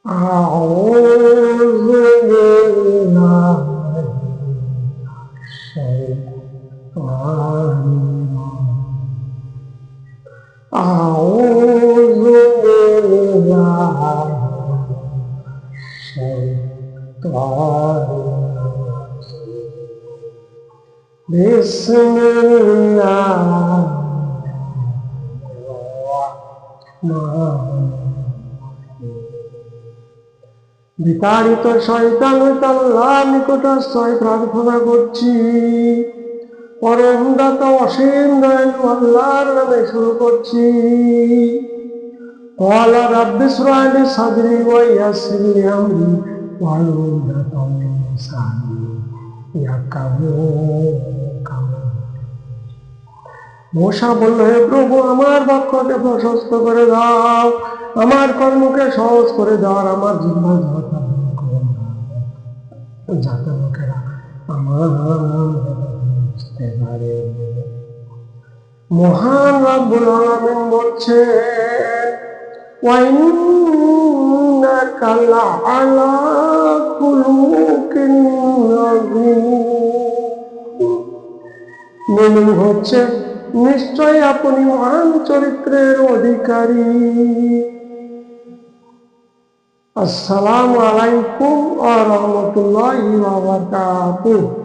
أعوذ بالله الشيطان أعوذ بالله الشيطان بسم الله الرحمن বিতাড়িত শয়তান হইতে আল্লাহর নিকট আশ্রয় প্রার্থনা করছি। পরম দাতা অসীম দয়ালু আল্লাহর নামে শুরু করছি। ক্বালা রাব্বি ইশরাহ লি সাদরি ওয়া ইয়াসসির লি আমরি ওয়াহলুল উকদাতাম মিন লিসানি ইয়াফকাহু কাওলি। মূসা বলল, হে প্রভু, আমার বক্ষকে প্রশস্ত করে দাও, আমার কর্মকে সহজ করে দাও, আর আমার জিহ্বা ঝাঁটা করে দাও, যাতে লোকেরা আমার বুঝতে পারে। মহান রব্বুল আলামিন বলছেন, ওয়া ইন্নাকা লাআলা খুলুকিন আযীম হচ্ছে, নিশ্চয় আপনি মহান চরিত্রের অধিকারী। আসসালামু আলাইকুম ওয়া রাহমাতুল্লাহি ওয়া বারাকাতুহু।